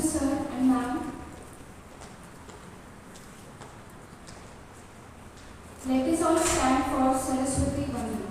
sir and ma'am. Let us all stand for Saraswati Vandana.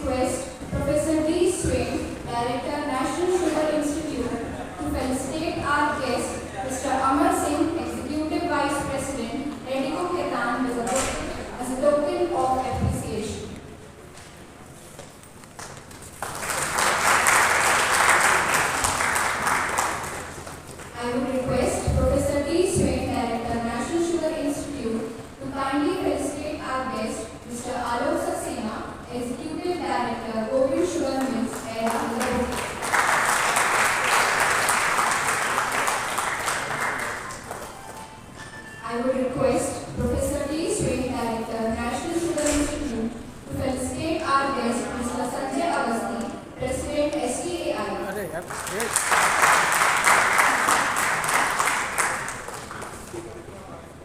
Request Professor D. Swain, Director, National Sugar Institute, to felicitate our guest, Mr. Amar Singh, Executive Vice President, Radico Khaitan, as a token of appreciation. I would request Professor D. Swain, Director, National Sugar Institute, to kindly felicitate our guest, Mr. Alok Saxena, Executive Director, Govind Sugar Mills, Air. I would request Professor D. Swain, Director, National Sugar Institute, to felicitate our guest, Mr. Sanjay Awasthi, President, STAI.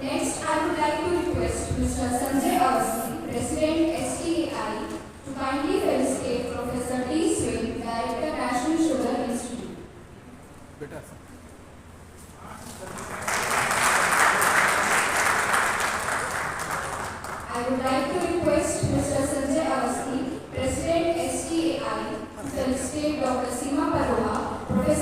Next, I would like to request Mr. Sanjay Awasthi, President, STAI, to kindly felicitate Professor D. Swain, Director, National Sugar Institute. I would like to request Mr. Sanjay Awasthi, President, STAI, to felicitate Dr. Seema Paroha, Professor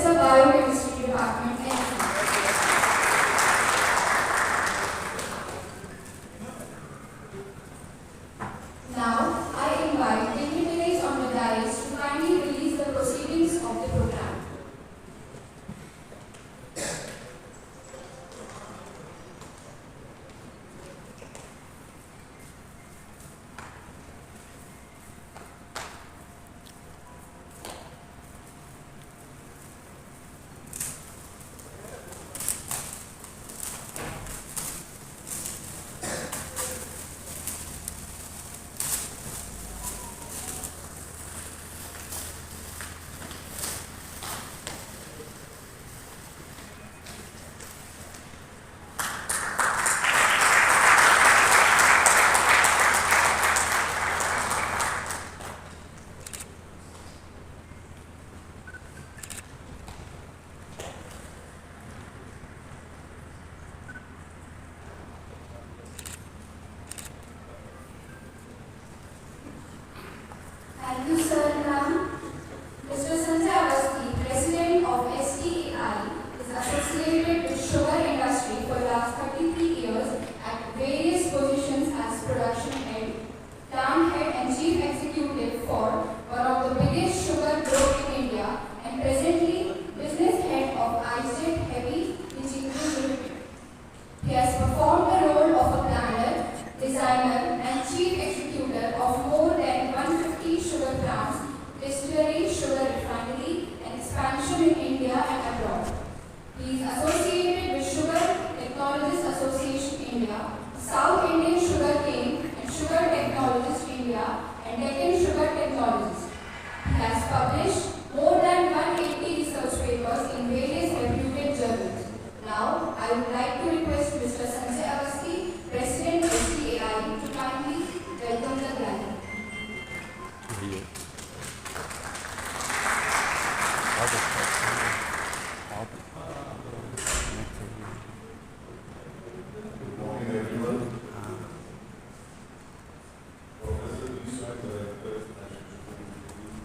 India, South Indian Sugarcane and Sugar Technologist India, and Deccan Sugar Technologist. He has published more than 180 research papers in various reputed journals. Now, I would like to request Mr. Sanjay Awasthi, President STAI, to kindly welcome the gathering. Good morning, everyone. Professor Vishwa, Director, National Sugar Institute,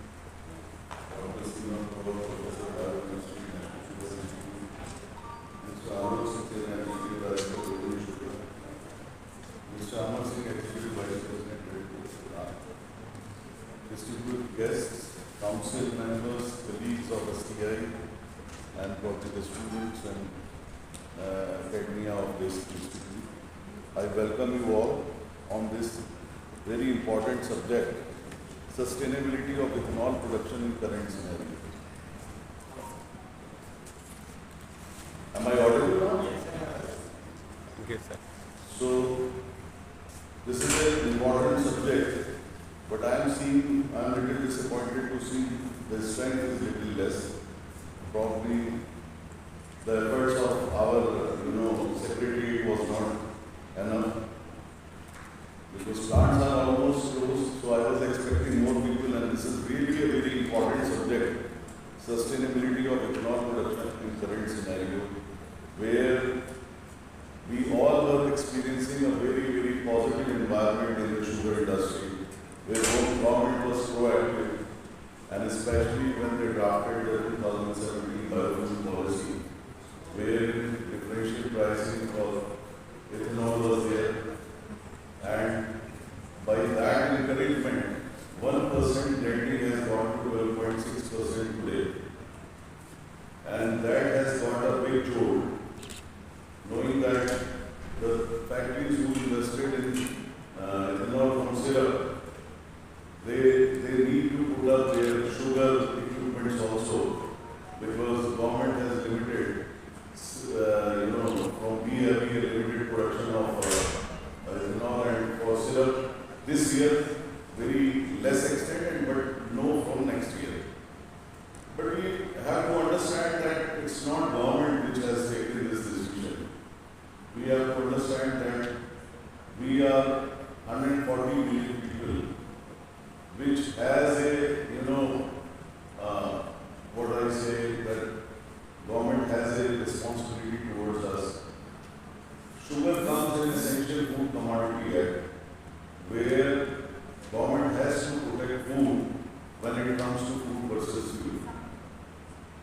Dr. Sivan Pawar, Professor, Biochemistry, National Sugar Institute, Mr. Alok Saxena, Executive Director, Golden Sugar, Mr. Amar Singh, Executive Vice President, Red Bull Sugar, distinguished guests, council members, colleagues of STI, and probably the students and academia of this institute. I welcome you all on this very important subject, sustainability of ethanol production in current scenario. Am I audible now? Okay, sir. So, this is an important subject, but I am a little disappointed to see the strength is little less. Probably the efforts of our, secretary was not enough. Because plants are almost closed, so I was expecting more people, and this is really a very important subject, sustainability of ethanol production in current scenario, where we all were experiencing a very, very positive environment in the sugar industry, where the government was proactive, and especially when they drafted the 2017 biofuel policy, where differential pricing for ethanol was there, and by that encouragement, 1% blending has gone to 12.6% today, and that has got a big jolt, knowing that the factories who invested in ethanol from syrup, they need to put up their sugar equipments also, because the government has limited, from BHP, limited production of ethanol and for syrup this year, very less extent, but no from next year. But we have to understand that it's not government which has taken this decision. We have to understand that we are 140 million people, which has a, that government has a responsibility towards us. Sugar comes in essential food commodity act, where government has to protect food when it comes to food versus fuel.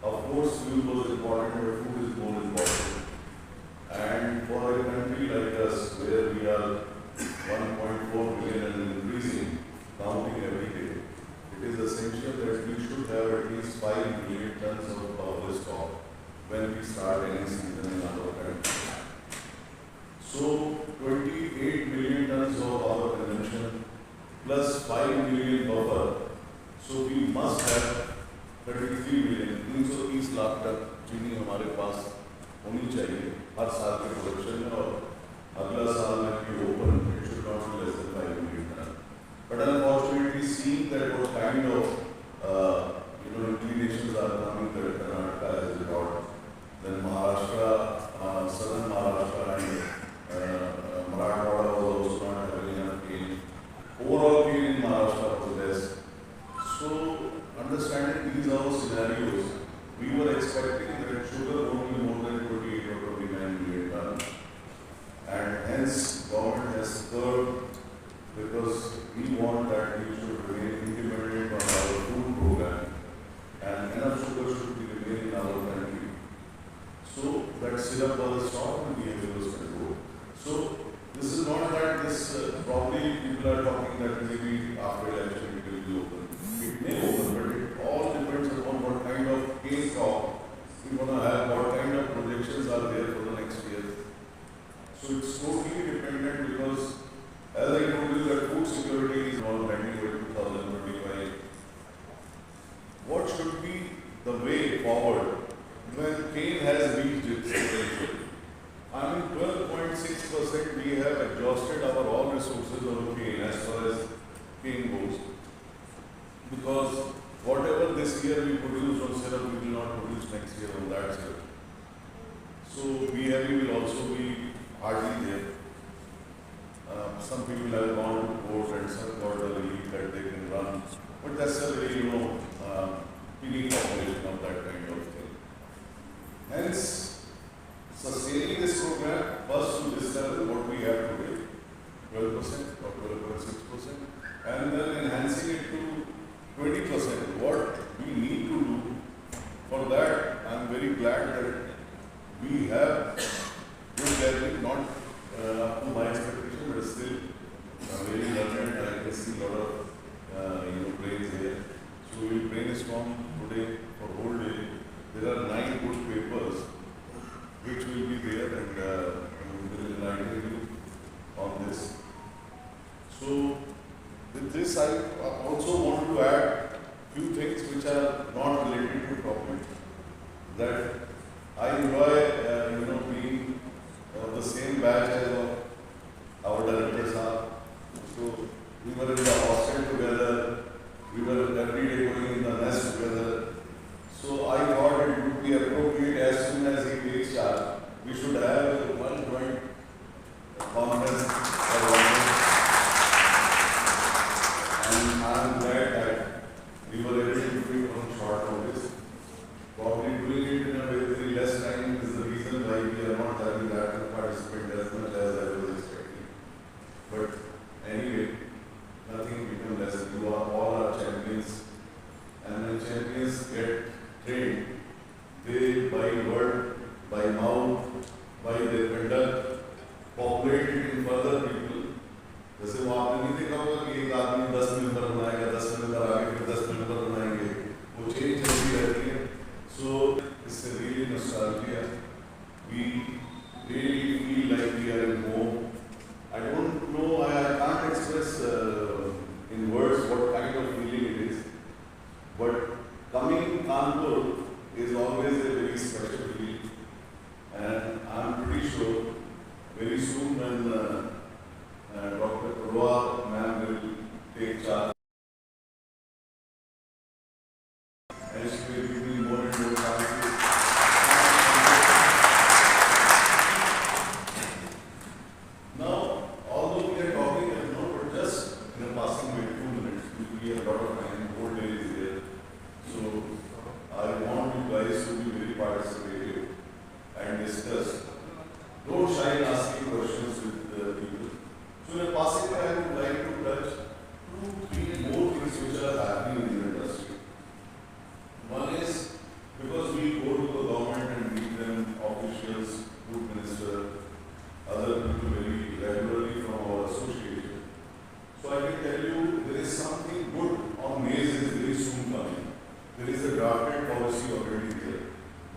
Of course, fuel was important, but food is more important. And for a country like us, where we are 1.4 billion and increasing, counting every day, it is essential that we should have at least 5 million tons of buffer stock when we start any season in our country. So, 28 million tons of our consumption plus 5 million buffer. So, we must have 33 million, 330 lakh तक चीनी हमारे पास होनी चाहिए हर साल के production में, और अगला साल में भी open it should not be less than 5 million tons. But unfortunately, seeing that what kind of inclinations are coming, that Karnataka has got, then Maharashtra, southern Maharashtra and Marathwada was also not having enough gain. Overall gain in Maharashtra was less. So, understanding these are scenarios, we were expecting that sugar won't be more than 28 or 29 million tons. And hence, government has curbed, because we want that we should remain independent on our food program, and enough sugar should be remain in our country. So that syrup was stopped and behavior was controlled. So this is not that this probably people are talking that maybe after election it will be open. It may open, but it all depends upon what kind of cane crop we want to have, what kind of projections are there for the next year. So it's totally dependent, because as I told you that food security is all pending by 2025. What should be the way forward when cane has reached its potential? I mean 12.6% we sources of gain as far as gain goes. Because whatever this year we produce on syrup, we will not produce next year on that syrup. So BHEAVY will also be hardly there. Some people have gone to court and some got a relief that they can run. But that's a very, unique population of that kind of thing. Hence, sustaining this program first to this level, what we have today, 12% or 12.6%, and then enhancing it to 20%. What we need to do for that, I am very glad that we have good level, not up to my expectation, but still very learned. I can see a lot of brains here. So we will brainstorm today for whole day. There are 9 good papers which will be there, and we will enlighten you on this. So with this, I also want to add few things which are not related to topic. That I enjoy, being the same batch as of our directors are. So we were in the hostel together. We were every day going in the nest together. So I thought it would be appropriate as soon as he takes charge, we should have one joint conference for one day. And I am glad that we were able to do it on short notice. Probably doing it in a very less time is the reason why we are not having that to participate as much as I was expecting. But anyway, nothing become less. You are all our champions. And when champions get trained, they by word, by mouth, by their conduct, populate it in further people. जैसे वो आपने नहीं देखा होगा कि एक आदमी 10 member बनाएगा, 10 मेंबर आगे फिर 10 मेंबर बनाएंगे, वो चेंज होती रहती है. So it's a really nostalgia. We really feel like we are in home. I don't know, I can't express in words what kind of feeling it is. But coming Kanpur is always a very special feeling. And I'm pretty sure very soon when Dr. Purwa ma'am will take charge, and she will give me more and more chances. Now, although we are talking, but just in a passing way, 2 minutes, we have a lot of time, whole day is there. So, I want you guys to be very participative and discuss. Don't shy in asking questions with the people. So, in a passing way, I would like to touch 2-3 more things which are happening in the industry. One is because we go to the government and meet them, officials, food minister, other people very regularly from our association. So I can tell you there is something good on maize is very soon coming. There is a drafted policy already there.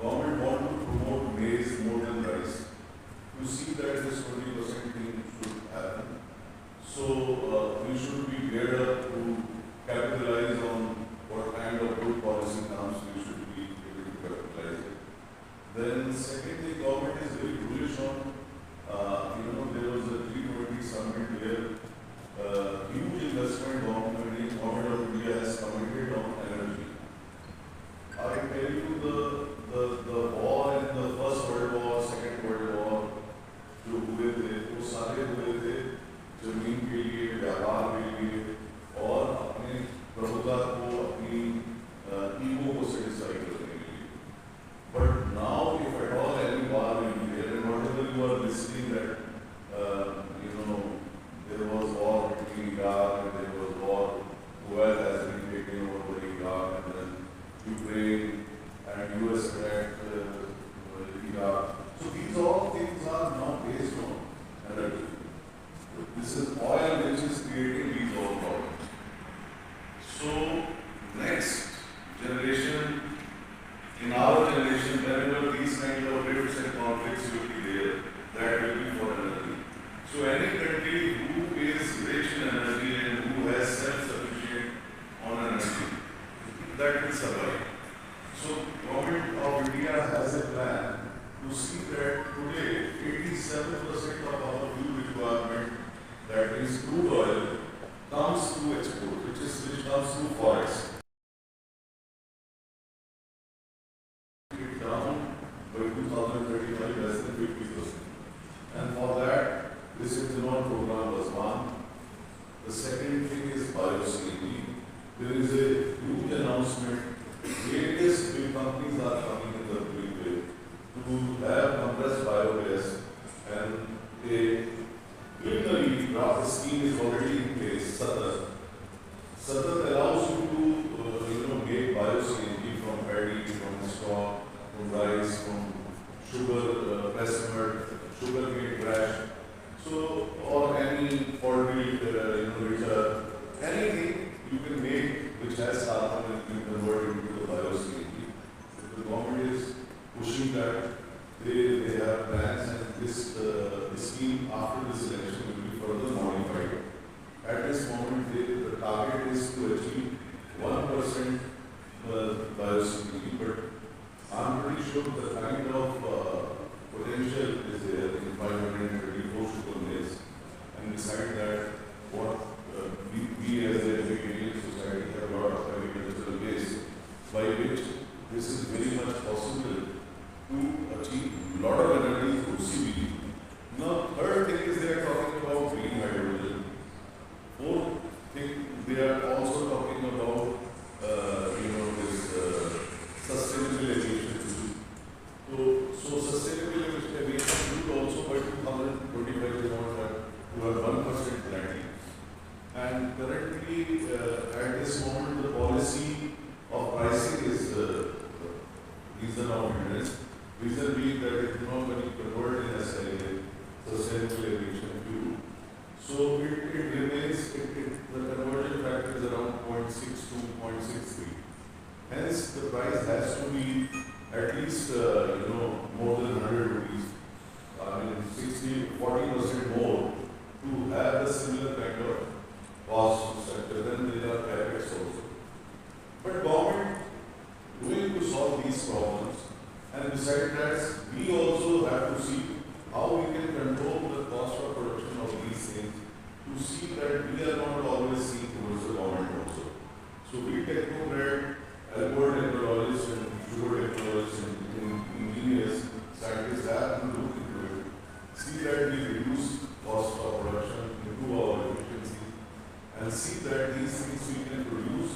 Government want to promote maize more than rice. You see that this 20% thing should happen. So we should be geared up to capitalize on what kind of good policy comes. We should be able to capitalize it. Then second thing, government is very bullish on. There was a G20 summit where huge investment government of India has committed on energy. I tell you the war in the First World War, Second World War, जो हुए थे, वो सारे हुए थे जमीन के लिए, व्यापार के लिए और अपने प्रभुता को, अपनी ईगो को सेटिस्फाई करने के लिए. But now, if at all any war will be there, and whatever you are listening that, there was war between Iraq and there was war, Kuwait has been taken over by Iraq, and then Ukraine and US attacked Iraq. So these all things are now based on energy. This is oil which is creating these all problems. So next generation, in our generation, whenever these kind of rifts and conflicts will be there, that will be for energy. So any country who is rich in energy and who has self-sufficient on energy, that will survive. So government of India has a plan to see that today 87% of our fuel requirement that is crude oil, comes through export, which comes through forex. It down by 2035 less than 50%. And for that, this ethanol program was one. The second thing is bio-CNG. There is a huge announcement. Various big companies are coming in the big way to have compressed biogas, and a preliminary draft scheme is already in place. Satat allows you to make bio-CNG from paddy, from straw, from rice, from sugar, pressed mud, sugar cane trash. So, or any poultry, anything you can make which has carbon and you convert it into the bio-CNG. The government is pushing that. They have plans, and this scheme after this election will be further modified. At this moment, the target is to achieve 1% bio-CNG, but I'm pretty sure the kind of potential is there in 534 sugar mills, and beside that, what we as a big Indian society have a lot of agricultural base, by which this is very much possible to achieve a lot of energy through CBG. Now, third thing is they are talking about green hydrogen. Fourth thing, they are also talking about this sustainable aviation fuel. So sustainable aviation fuel also by 2025 they want to have 1% blending. And currently, at this moment, the policy of pricing is reason of hindrance. Reason being that it is not when you convert in as a sustainable aviation fuel. So it remains, the conversion factor is around 0.6 to 0.63. Hence, the price has to be at least, more than 100 rupees. I mean, 40% more to have the similar kind of cost structure. Then there are capex also. But government going to solve these problems, and besides that, we also have to see how we can control the cost of production of these things to see that we are not always seen towards the government also. So we technocrat, alcohol technologists and sugar technologists and engineers, scientists have to look into it, see that we reduce cost of production, improve our efficiency, and see that these things we can produce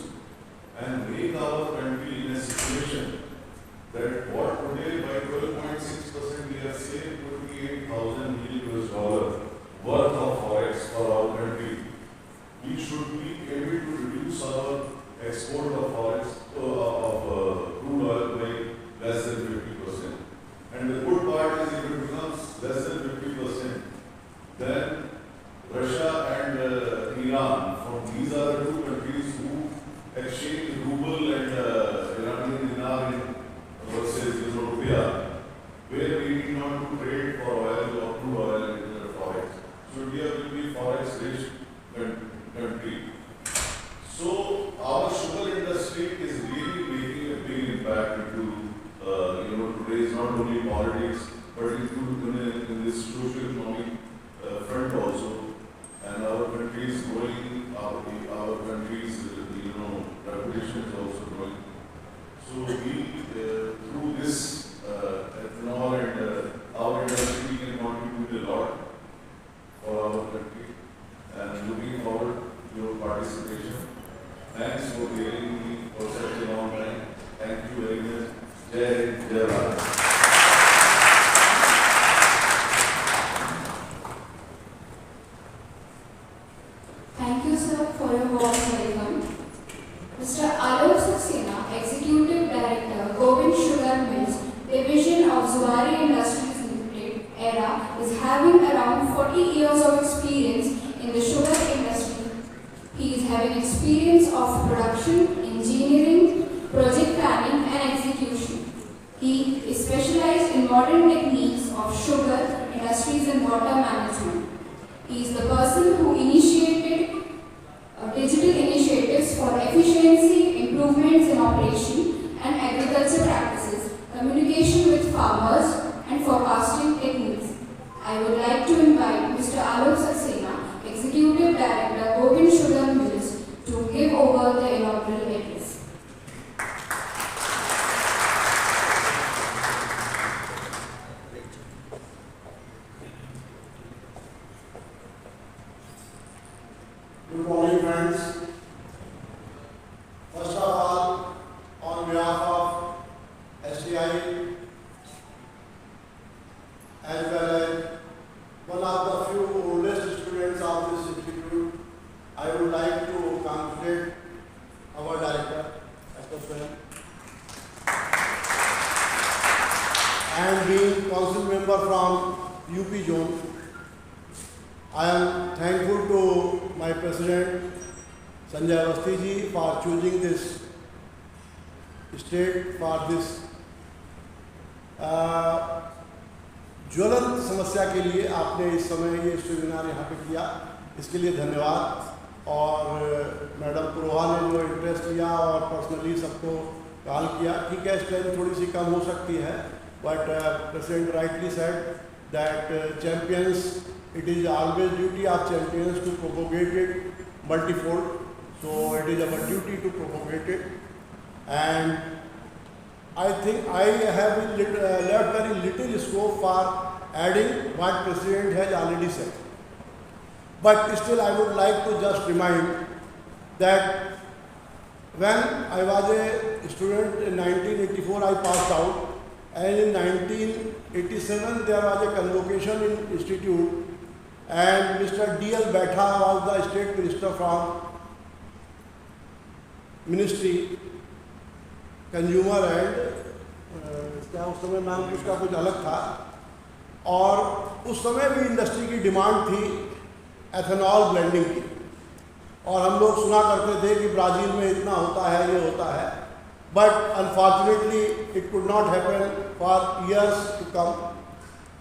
and make our country in a situation that what today by 12.6% we have saved $28,000 million worth of forex for our country. We should be able to reduce our export of forex of crude oil by less than 50%. And the good part is if it becomes less than 50%, then Russia and Iran, from these are the two countries who exchange ruble and Iranian dinar versus rupiah, where we need not to trade for oil or crude oil in the forex. So India will be forex rich country. So our sugar industry is really making a big impact into today's not only politics but in this social economic front also. And our country is growing. Our country's reputation is also growing. So we through this ethanol and our industry can contribute a lot for our country. And looking forward to your participation. Thanks for hearing me for such a long time. Thank you very much. Jai Hind, Jai Bharat. Thank you, sir, for your warm welcome. Mr. Alok Saxena, Executive Director, Govind Sugar Mills, Division of Zuari Industries Limited, ERA, is having around 40 years of experience in the sugar industry. He is having experience of production, engineering, project planning and execution. He is specialized in modern techniques of sugar industries and water management. He is the person who initiated digital initiatives for efficiency, improvements in operation and agriculture practices, communication with farmers and forecasting techniques. I would like to invite Mr. Alok Saxena, Executive Executive Director, Govind Sugar Mills, to give over the inaugural address. Good morning, friends. First of all, on behalf of STI, as well as one of the few oldest students of this institute, I would like to congratulate our director, Dr. Swain, and being council member from UP zone. I am thankful to my president Sanjay Awasthi ji for choosing this state for this ज्वलंत समस्या के लिए आपने इस समय ये seminar यहाँ पे किया, इसके लिए धन्यवाद। और मैडम पुरोहा ने जो इंटरेस्ट लिया और पर्सनली सबको कॉल किया, ठीक है स्ट्रेंथ थोड़ी सी कम हो सकती है, but president rightly said that champions, it is always duty of champions to propagate it multifold. So it is our duty to propagate it. And I think I have left very little scope for adding what President has already said. But still I would like to just remind that when I was a student in 1984, I passed out, and in 1987 there was a convocation in institute, and Mr. D.L. Betha was the state minister from ministry, consumer and क्या उस समय नाम उसका कुछ अलग था, और उस समय भी इंडस्ट्री की डिमांड थी एथेनॉल ब्लेंडिंग की, और हम लोग सुना करते थे कि ब्राज़ील में इतना होता है, ये होता है, but unfortunately it could not happen for years to come,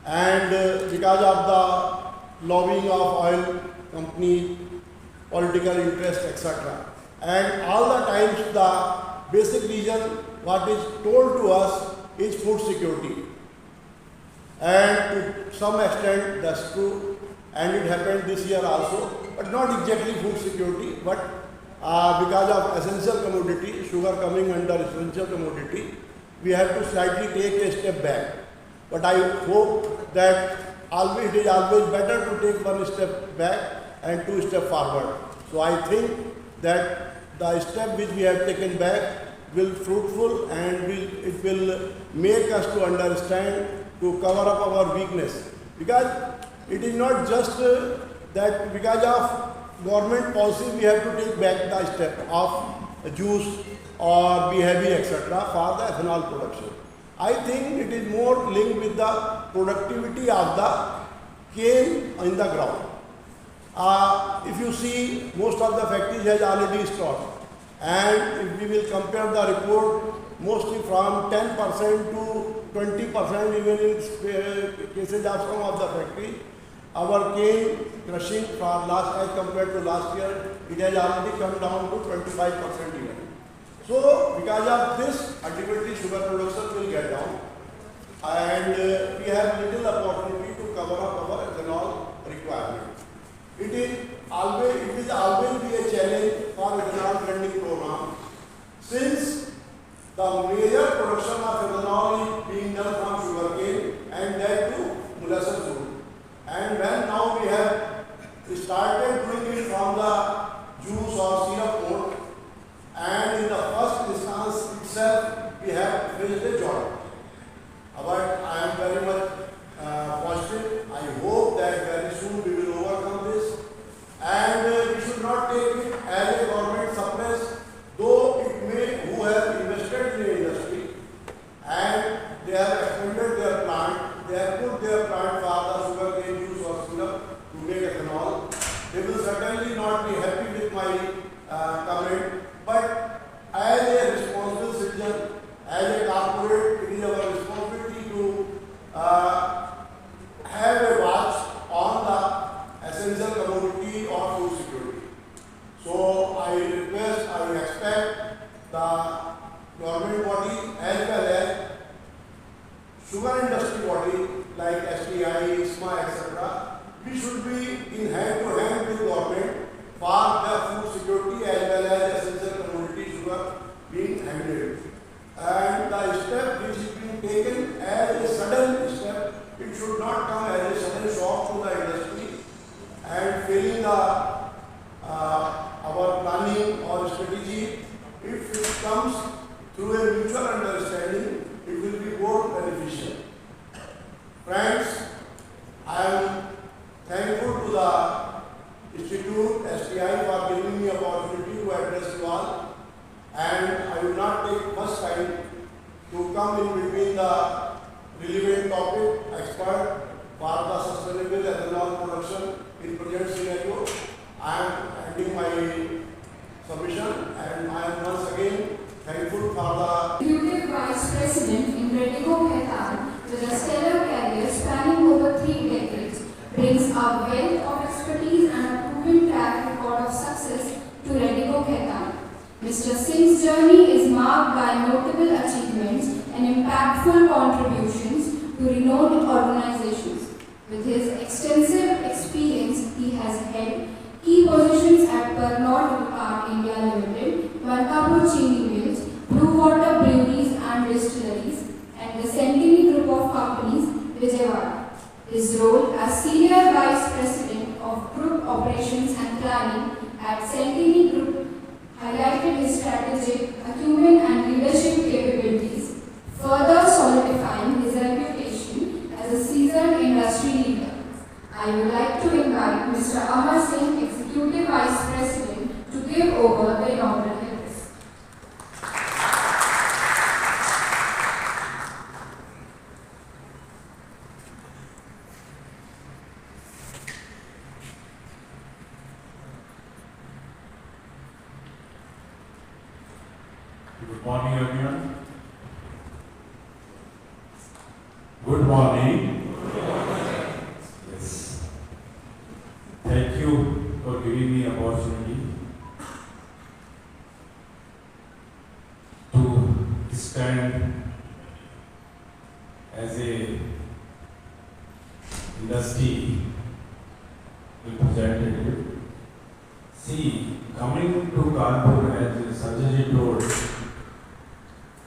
and because of the lobbying of oil company, political interest, etc. And all the times the basic reason what is told to us is food security. And to some extent that's true, and it happened this year also, but not exactly food security, but because of essential commodity, sugar coming under essential commodity, we have to slightly take a step back. But I hope that it is always better to take one step back and two steps forward. So I think that the step which we have taken back will fruitful, and it will make us to understand, to cover up our weakness. Because it is not just that because of government policy we have to take back the step of juice or be heavy, etc. for the ethanol production. I think it is more linked with the productivity of the cane in the ground. If you see, most of the factories has already stopped, and if we will compare the report, mostly from 10% to 20%, even in cases of some of the factories, our cane crushing for as compared to last year, it has already come down to 25% even. So because of this, ultimately sugar production will get down, and we have little opportunity to cover up our ethanol requirement. It will always be a challenge for ethanol blending program, since the major production of ethanol is being done from sugarcane, and that too molasses food. And when now we have started doing it from the juice or syrup mode, and in the first instance itself we have faced a joint. But I am very much positive. I hope that very soon we will overcome this, and we should not take it as a government surplus, though it may, who have invested in the industry and they have expanded their plant, they have put their plant for the sugarcane juice or syrup to make ethanol. They will certainly not be happy with my comment, but as a responsible citizen, as a corporate, it is our responsibility to have a watch on the essential commodity or food security. So I request, I expect the government body as well as sugar industry body like STI, ISMA, etc. We should be in hand to hand with government taken as a sudden step. It should not come as a sudden shock to the industry and failing our planning or strategy. If it comes through a mutual understanding, it will be more beneficial. Friends, I am thankful to the Institute STI for giving me opportunity to address you all, and I will not take much time to come in between the relevant topic expert for the sustainable ethanol production in present scenario. I am ending my submission, and I am once again thankful for the Executive Vice President in Redico Khaitan, with a stellar career spanning over 3 decades, brings a wealth of expertise and a proven track record of success to Redico Khaitan. Mr. Singh's journey is marked by notable achievements and impactful contributions to renowned organizations. With his extensive experience, he has held key positions at Pernod Ricard India Limited, Markapur Chini Mills, Blue Water Breweries and Distilleries, and the Centenary Group of Companies, Vijayawada. His role as Senior Vice President of Group Operations and Planning at Centenary Group highlighted his strategic acumen and leadership capabilities, further solidifying his reputation as a seasoned industry leader. I would like to invite Mr. Amar Singh, Executive Vice President, to give over the inaugural address. Good morning, everyone. Good morning. Yes. Thank you for giving me opportunity to stand as a industry representative. See, coming to Kanpur, as Sanjay told,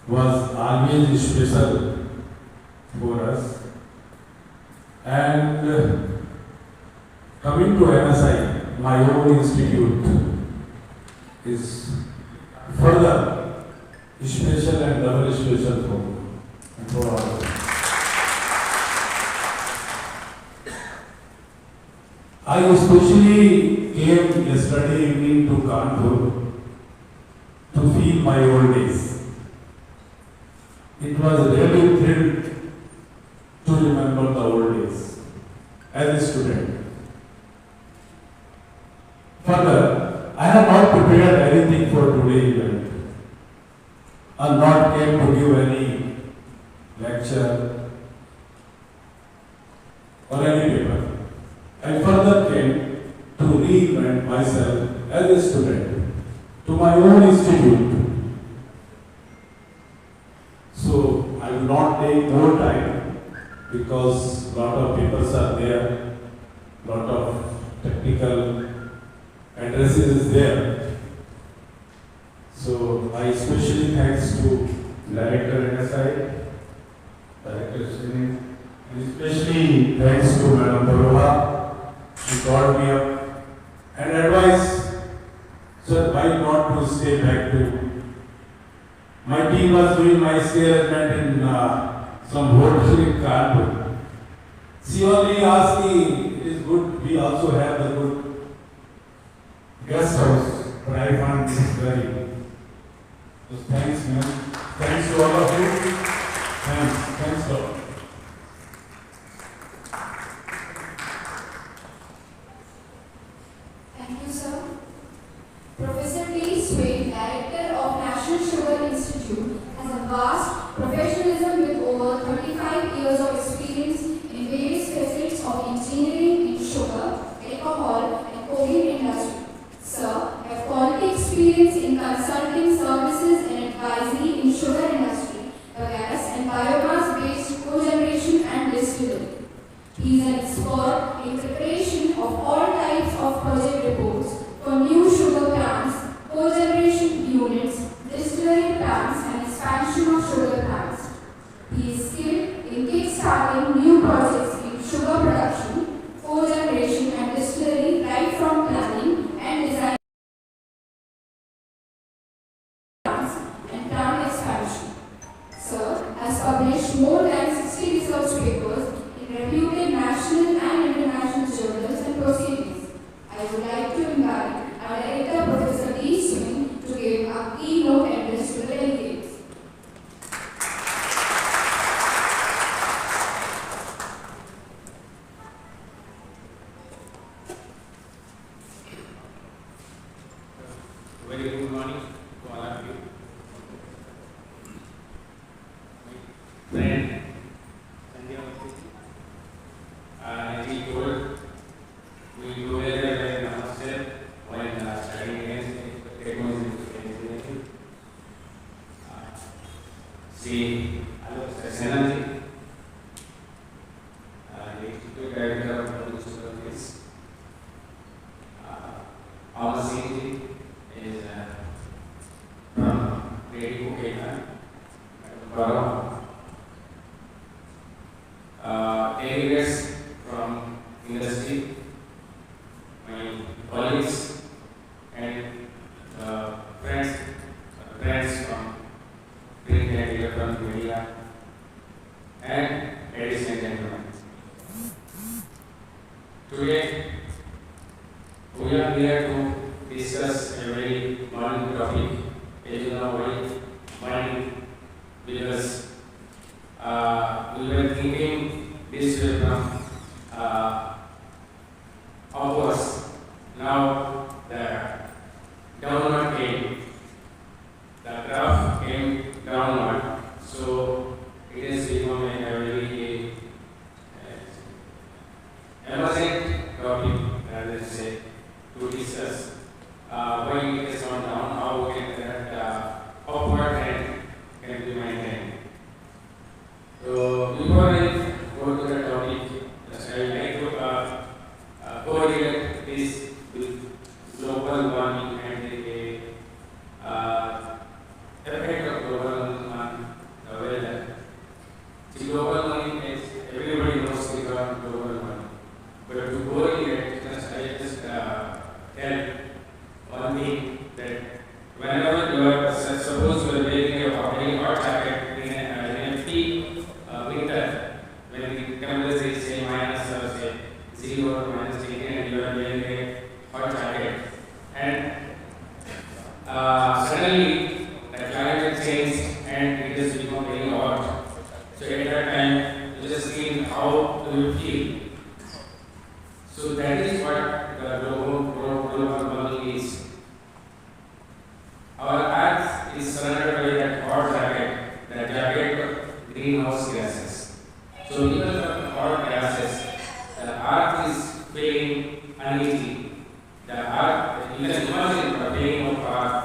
was always special for us, and coming to MSI, my own institute, is further special and double special for me and for all of us. I especially came yesterday evening to Kanpur to feel my old days. It was really thrilled to remember the old days as a student. Further, I have not prepared anything for today's event. I am not came to give any lecture or any paper. I further came to reinvent myself as a student to my own institute. So I will not take more time because lot of papers are there, lot of technical addresses is there. So I especially thanks to Director NSI, Director Srini, and especially thanks to Madam Baroha. She called me up and advised, sir, why not to stay back to. My team was doing my experiment in some hotel in Kanpur. She only asked me, it is good, we also have the good guest house, but I found this very good. So thanks, man. Thanks to all of you. Thanks a lot. Thank you, sir. Professor T. Swain, Director of National Sugar Institute, has a vast professionalism with over 35 years of experience in various facets of engineering in sugar, alcohol, and coffee industry. Sir, have quality experience in consulting services and advisory in sugar industry, gas and biomass-based cogeneration and distillery. He is an expert in preparation of all types of project reports for new sugar plants, cogeneration units, distillery plants, and expansion of sugar plants. He is he told, we go there in hostel when studying against technology engineering. See, hello, Senaji. The Executive Director of Public Service. Our CG is from Radio Ketan. Areas from industry, my colleagues and friends from print and electronic media, and ladies and gentlemen. Today, we are here to discuss a very important topic, as you know, very mind, because we were thinking this will come upwards. Now the downward came. The graph came downward. So it has become a very emergent topic, let's say, to discuss why it has gone down, how can that upward trend can be maintained. So before I go to the topic, I would like to correlate this with global warming and the effect of global warming on the weather. See, global warming is, everybody knows the term global warming, but to correlate, I just tell one thing, that whenever you are, suppose you are wearing a very hot jacket in a peak winter, when the temperature is say minus say 0 or minus 18 and you are wearing a hot jacket, and suddenly the climate changed and it has become very hot. So at that time, you just think how do you feel? So that is what the global warming is. Our Earth is surrounded by that hot jacket, the jacket of greenhouse gases. So because of hot gases, the Earth is feeling uneasy. The Earth, you can imagine the feeling of Earth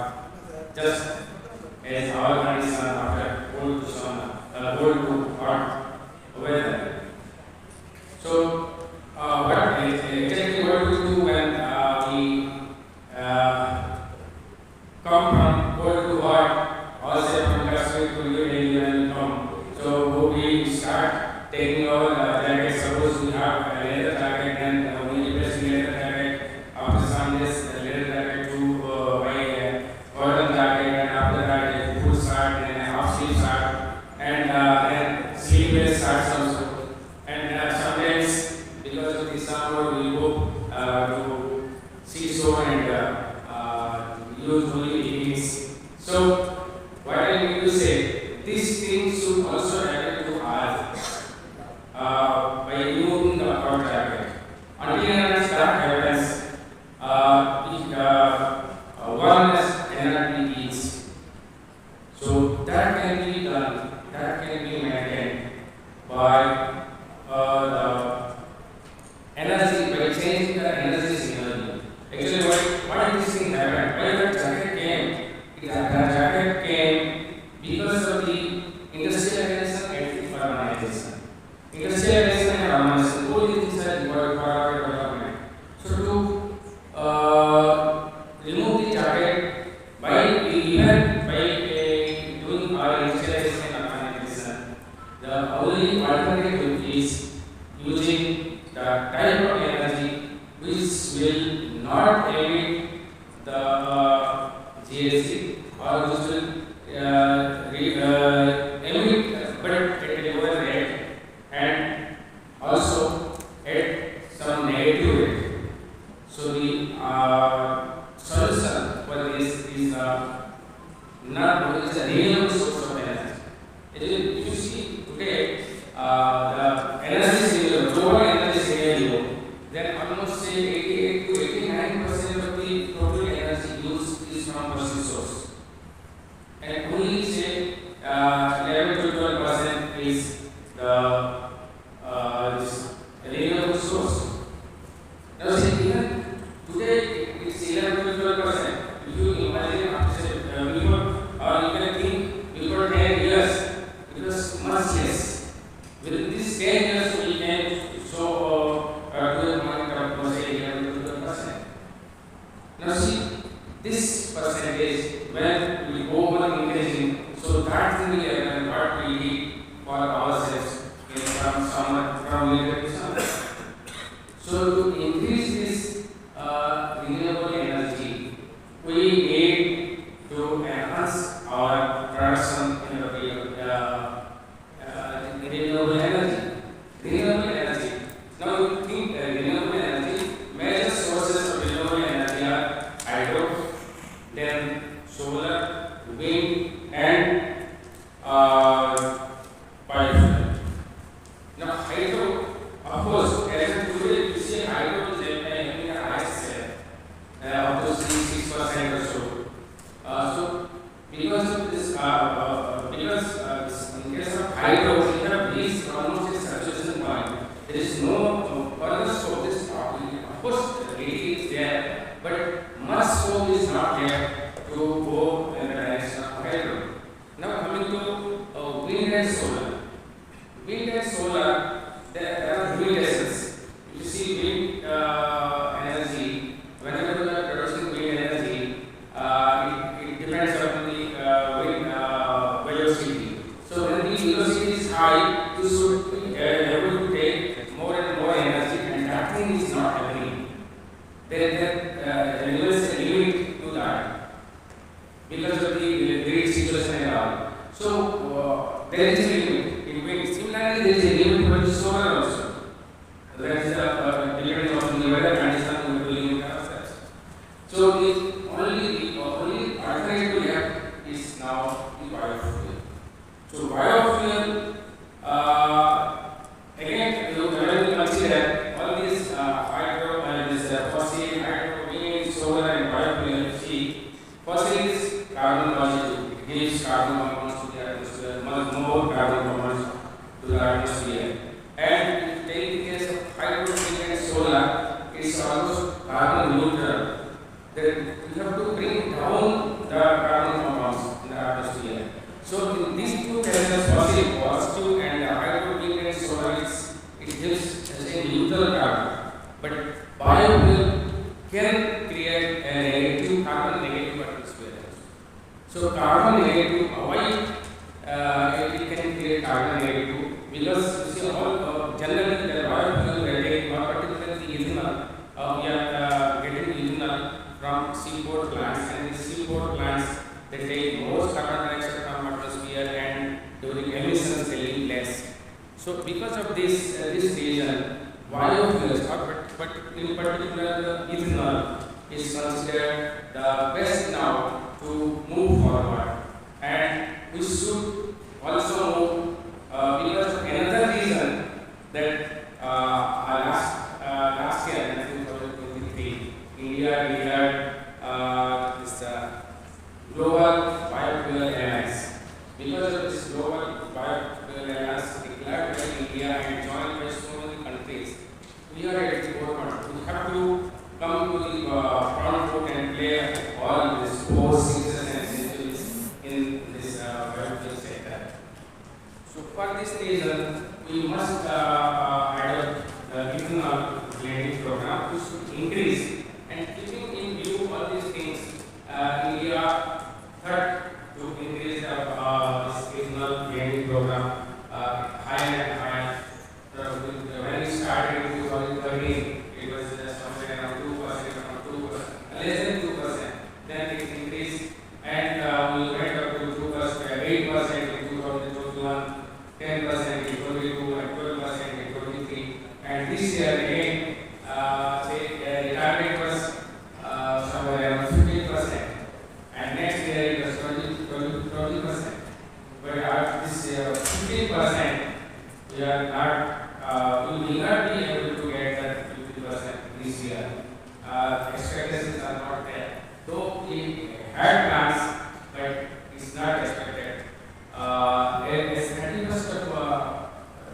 just as our condition after cold to summer, cold to hot weather. So exactly what we do when we come from cold to hot, or say from Kashmir to Delhi when we come. So we start taking our jacket. Suppose we have a leather jacket, and we replace the leather jacket. After some days, the leather jacket to buy a cotton jacket, and after that a full shirt and a half sleeve shirt, and then sleeveless shirts also. And sometimes because of the summer we go to seashore and use only bikinis. So what I mean to say, these things should also happen to us by removing the hot jacket. Until unless that happens, warmness cannot be reached. So that can be done, that can be maintained by the energy, by changing the energy signal. Actually, why this thing happened? Why that jacket came? The jacket came because of the industrialization and urbanization. Industrialization and urbanization, all these things are required for our development. So to remove the jacket by even by doing our industrialization and urbanization, the only alternative is using the type of energy which will not emit the GST, or which will emit but at a lower rate, and also at some negative rate. So the solution for this is not is a renewable source of energy. If you see today, the energy scenario, global energy scenario, then almost say 88 to 89% of the total energy used is from fossil source, and only say 11 to 12% is the this renewable source. see, even today it's 11 to 12%. If you imagine after before, or you can think before 10 years, it was much less. Within these 10 years, we can show to the market of say 11 to 12%. Now see, this percentage when we go on increasing, so that will be what we need for ourselves from summer, from winter to summer. So to increase this renewable energy, we need to enhance our production in the renewable energy. Renewable energy. Now you think renewable energy, major sources of renewable energy are hydro, then solar, wind, and biofuel. Now hydro, of course, as of today, you see hydro is having a high share, up to 6% or so. So because of this, in case of hydro, we have reached almost a saturation point. There is no further scope. This of course, really is there, but much scope is not there to go in the direction of hydro. Now coming to wind and solar. Wind and solar, there are limitations. If you see wind energy, whenever you are producing wind energy, it depends on the wind velocity. So when the velocity is high, you should be able to take more and more energy, and that thing is not happening. There is a limit to that because of the grid situation and all. So there is a limit in wind. Similarly, there is a limit for the solar also. There is a depending on the weather condition, we will limit ourselves. So the only alternative left is now the biofuel. So biofuel, again, you will consider all these hydro and this fossil, hydro, wind, solar, and biofuel. See, fossil is carbon positive. It gives carbon compounds to the atmosphere, much more carbon compounds to the atmosphere. And if you take the case of hydro, wind, and solar, it's almost carbon neutral. Then we have to bring down the carbon compounds in the atmosphere. So in these two cases, fossil positive and hydro, wind, and solar, it gives as a neutral carbon. But biofuel can create a negative carbon negative atmosphere. So carbon negative, why it can create carbon negative? Because you see all generally the biofuel rating, or particularly ethanol, we are getting ethanol from seaport plants, and these seaport plants they take more carbon dioxide from atmosphere, and during emissions they leave less. So because of this reason, biofuels, but in particular the ethanol, is considered the best now to move forward, and we should also move because of another reason that last year in 2023, India declared this global biofuel alliance. Because of this global biofuel alliance declared by India and joined by so many countries, we are at the forefront. We have to come to the front foot and play all these 4 seasons and centuries in this biofuel sector. So for this reason, we must adopt the ethanol blending program to increase, and keeping in view all these things, India third to increase the this ethanol blending program higher and higher. When we started in 2013, it was somewhere around 2%, less than 2%. Then it increased, and we went up to 2%, 8% in 2021, 10% in 22, and 12% in 23. And this year again, the target was somewhere around 15%, and next year it was 20%. But this year, 15%, we will not be able to get that 50% this year. Expectations are not there. Though we had plans, but it's not expected. As 31st of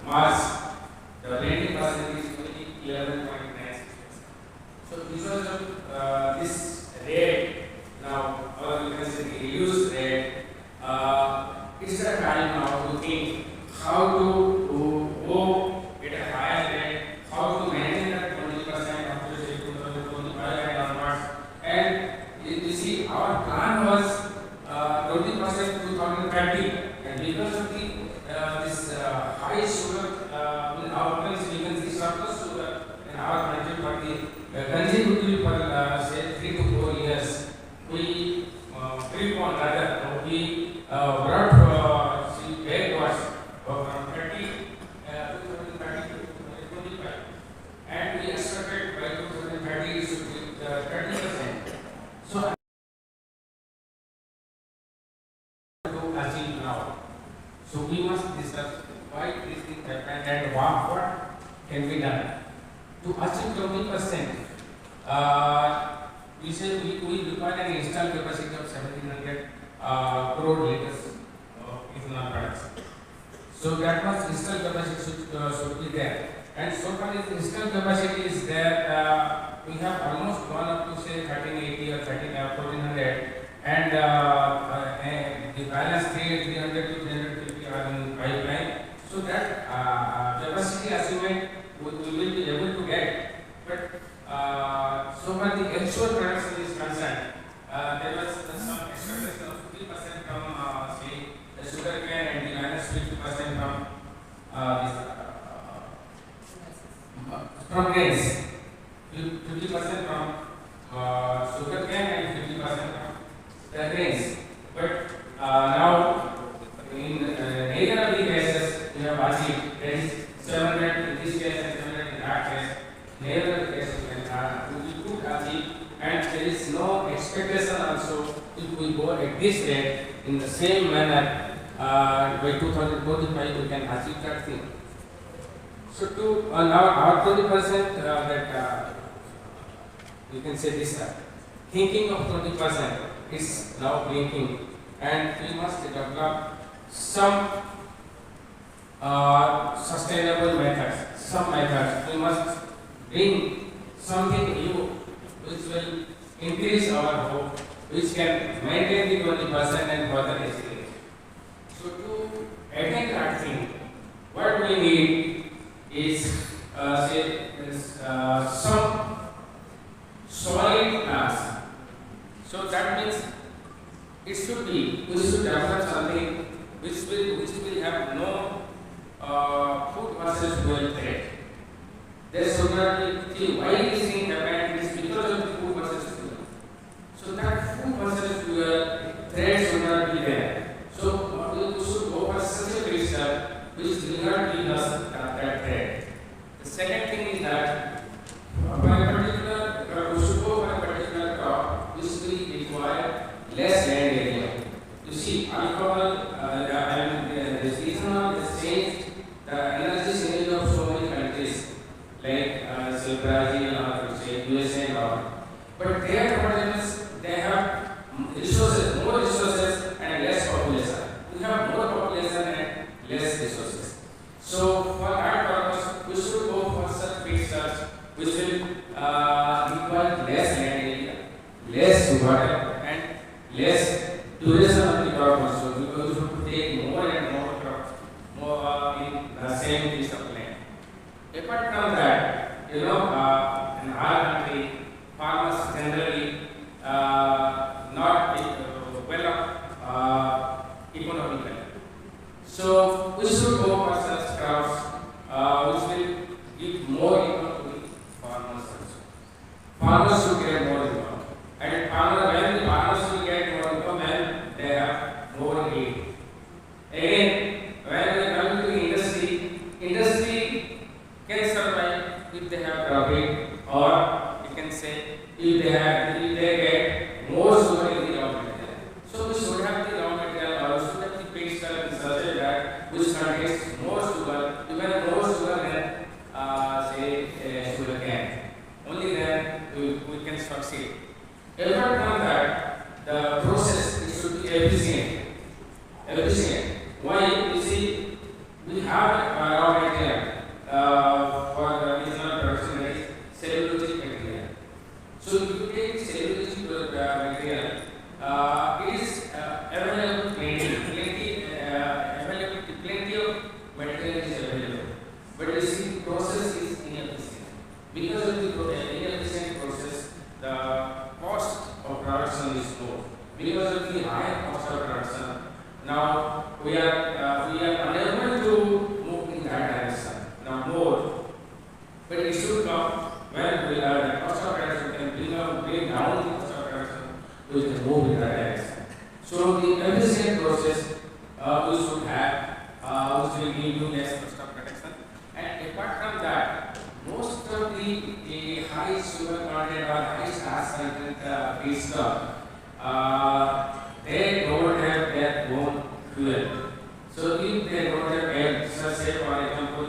March, the blending percentage is only 11.96%. So because of this rate, now, or you can say the reduced rate, it's the time now to think how to go at a higher rate, how to maintain that 20% up to say 2025 and onwards. And you see, our plan was 20% 2030, and because of the this high sugar in our country, we can see surplus sugar in our country for the consecutively for say 3 to 4 years, we keep on rather we brought see backwards from 30 2030 to 2025, and we expected by 2030 it should be 30%. So to achieve now. So we must discuss why this thing happened and what can be done to achieve 20%. We say we require an installed capacity of 1700 crore liters of ethanol products. So that much installed capacity should be there. And so far as the installed capacity is there, we have almost gone up to say 1380 or 1400, and the balance 300 to 350 are in pipeline. So that capacity achievement we will be able to get. But so far the actual production is concerned, there was some expectation of 50% from say the sugar cane and the minus 50% from grains. 50% from sugar cane and 50% from the grains. But now in neither of the cases we have achieved, there is 700 in this case and 700 in that case. Neither of the cases we could achieve, and there is no expectation also if we go at this rate in the same manner by 2025 we can achieve that thing. So to now our 20% that you can say this thinking of 20% is now blinking, and we must develop some sustainable methods, some methods. We must bring something new which will increase our hope, which can maintain the 20% and further escalate. So to attain that thing, what we need is some solid plans. So that means it should be, we should develop something which will have no food versus fuel threat. There should not be why this thing happened is because of the food versus fuel. So that food versus fuel threat should not be there. So we should go for such a research which will not give us that threat. The second thing is that for a particular we should go for a particular crop which will require less land area. You see, alcohol and this ethanol has changed the energy scenario of so many countries like say Brazil or say USA and all. But their producers, they have resources, more resources and less population. We have more population and less resources. So for that purpose, we should go for such feedstocks which will require less land area, less water and less duration of the crop also, because we have to take more and more crops in the same piece of land. Apart from that, in our country, farmers generally not well economically. So we should go for such crops which will give more income to the farmers also. Farmers should get more income, and when the farmers will get more income, then they have more aid. Again, when we come to the industry can survive if they have profit, or you can say if they get more sugar in the raw material. So we should have the raw material, or should have the feedstock in such a way which contains more sugar, even more sugar than say sugar cane. Only then we can succeed. Apart from that, the process it should be efficient. Why? You see, we have raw material for the ethanol production, that is cellulosic material. the higher cost of production. Now we are unable to move in that direction. Now more, but it should come when we are the cost of production can bring down the cost of production. We can move in that direction. So the efficient process we should have, which will give you less cost of production. And apart from that, most of the high sugar content or high starch content feedstock, they don't have their own fuel. So if they don't have air, such say for example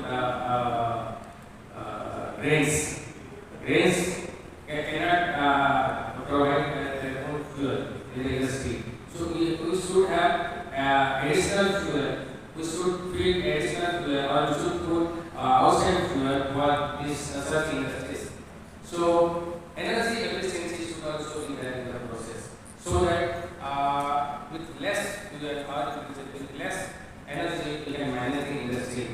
grains cannot provide their own fuel in the industry. So we should have additional fuel. We should feed additional fuel, or we should put outside fuel for this such industries. So energy efficiency should also be there in the process, so that with less fuel or with less energy we can manage the industry.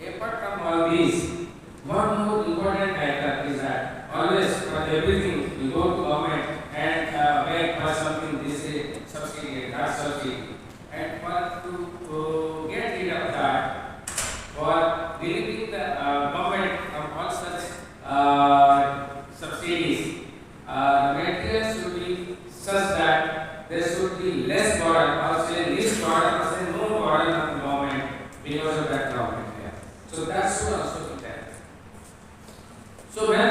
Apart from all these, one more important factor is that always for everything we go to government and beg for something, this is subsidy, that subsidy, and for to get rid of that, for relieving the government from all such subsidies, the material should be such that there should be less burden, or say least burden, or say no burden on the government because of that raw material. So that should also be there. So when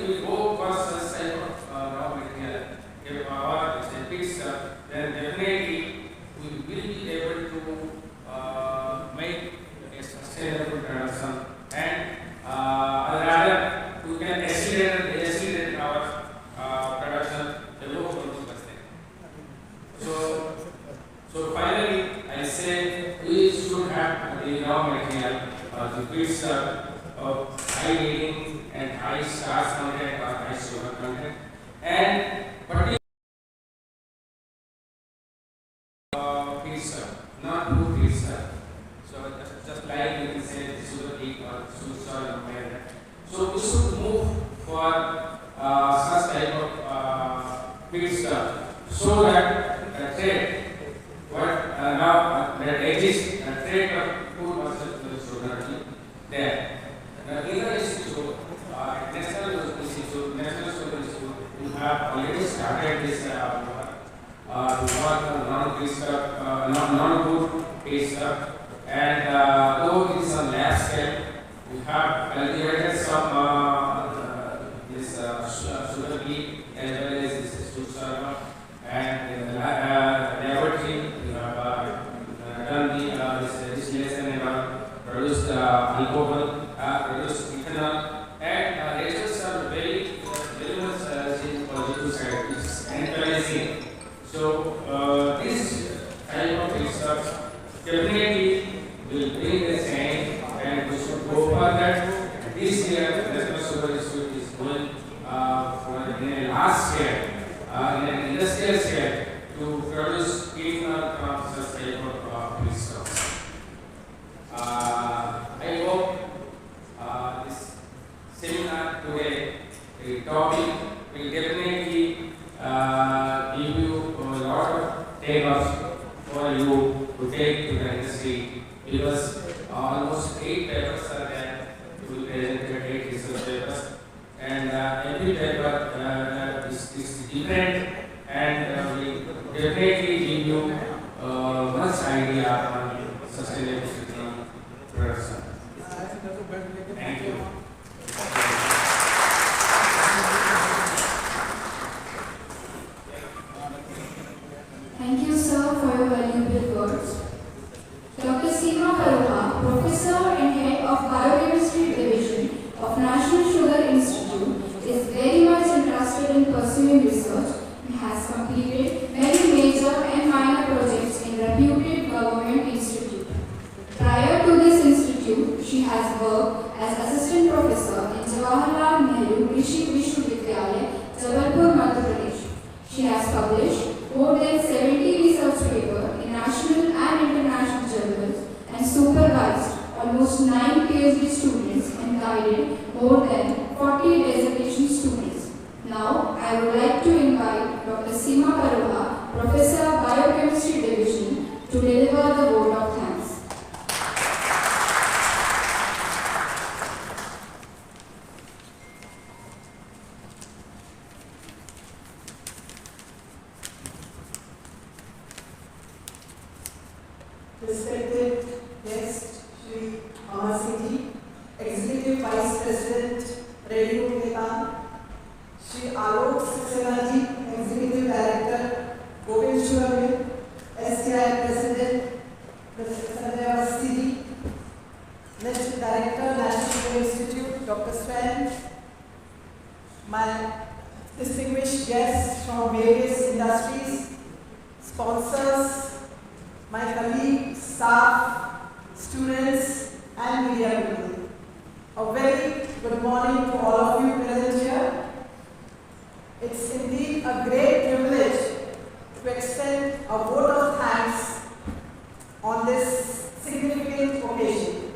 we go for such type of raw material, if our feedstock, then definitely we will be able to make a sustainable production, and rather we can accelerate our production above 20%. So finally, I say we should have the raw material or the feedstock of high yielding and high starch content or high sugar content, and particularly feedstock, not food feedstock. So just like you can say sugar beet or sugar soil or whatever. So we should move for such type of feedstock, so that the trade now that exists, the trade of food versus sugar there. National Institute, National Sugar Institute, we have already started this work on non-food feedstock, and though it is on lab scale, we have cultivated some this sugar beet as well as this sugar sorghum, and in the laboratory we have done the distillation and produced alcohol, produced ethanol, and results are very much positive side. It's encouraging. So this type of research definitely will bring the change, and we should go for that. This year, National Sugar Institute is going for in a large scale, in an industrial scale, to produce ethanol from such type of feedstocks. I hope this seminar today, the topic will definitely give you a lot of papers for you to take to the industry, because almost 8 papers are there to be presented, 8 research papers, and every paper is different, and will definitely give you much idea on sustainable production. Thank you. Thank you, sir, for your valuable words. Dr. Seema Paroha, Professor and Head of Biochemistry Division of National Sugar Institute, is very much interested in pursuing research and has completed many major and minor projects in reputed government institutes. Prior to this institute, she has worked as Assistant Professor in Jawaharlal Nehru Krishi Vishwavidyalaya, Jabalpur, Madhya Pradesh. She has published more than 70 research papers in national and international journals and supervised almost 9 PhD students and guided more than 40 dissertation students. Now, I would like to invite Dr. Seema Paroha Professor Biochemistry Division, to deliver the vote of thanks. Respected guest, Shri Amar Singh Ji, Executive Vice President, Radio Ketan, Shri Alok Saxena Ji, Executive Director, Govind Sugar Mill, STI President, Mr. Sanjay Awasthi Ji, Next Director, National Sugar Institute, Dr. Sven, my distinguished guests from various industries, sponsors, my colleagues, staff, students, and media people. A very good morning to all of you present here. It's indeed a great privilege to extend a vote of thanks on this significant occasion.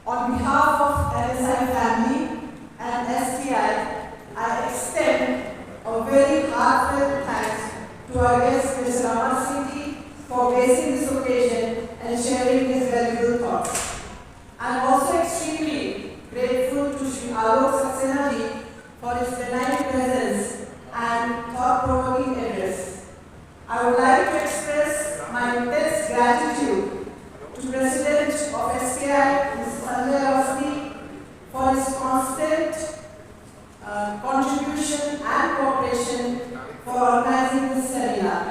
On behalf of NSI family and STI, I extend a very heartfelt thanks to our guest, Mr. Amar Singh Ji, for gracing this occasion and sharing his valuable thoughts. I am also extremely grateful to Shri Alok Saxena Ji for his benign presence and thought-provoking address. I would like to express my intense gratitude to President of SKI, Mr. Sanjay Awasthi, for his constant contribution and cooperation for organizing this seminar.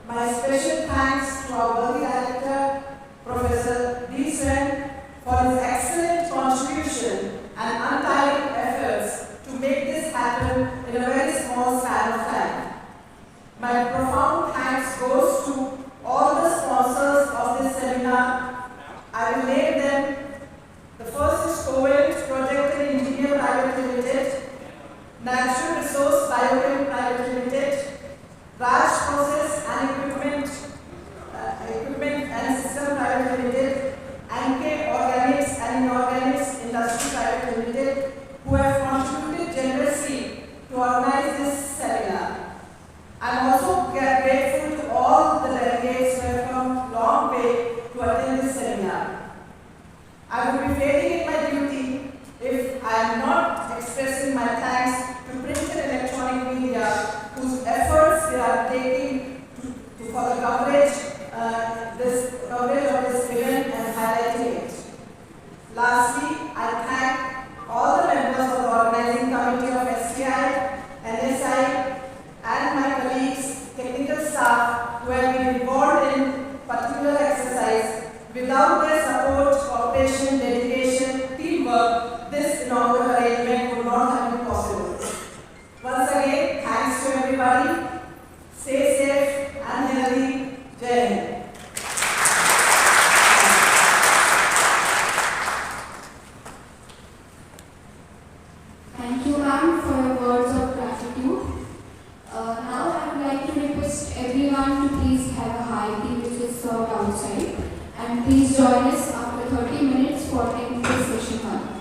My special thanks to our worthy director, Professor D. Sven, for his excellent contribution and untiring efforts to make this happen in a very small span of time. My profound thanks goes to all the sponsors of this seminar. I will name them. The first is Covent Project and Engineer Private Limited, Natural Resource Biochem Private Limited, Raj Process and Equipment and System Private Limited, Anke Organics and Inorganics Industry Private Limited, who have contributed generously to organize this seminar. I am also grateful to all the delegates who have come long way to attend this seminar. I would be failing in my duty if I am not expressing my thanks to print and electronic media whose efforts they are taking for the coverage of this event and highlighting it. Lastly, I thank all the members of the organizing committee of STI, NSI, and my colleagues, technical staff who have been involved in particular exercise. Without their support, cooperation, dedication, teamwork, this inaugural arrangement would not have been possible. Once again, thanks to everybody. Stay safe and healthy. Jai Hind. Thank you, ma'am, for your words of gratitude. Now I would like to request everyone to please have a high tea which is served outside, and please join us after 30 minutes for technical session 1.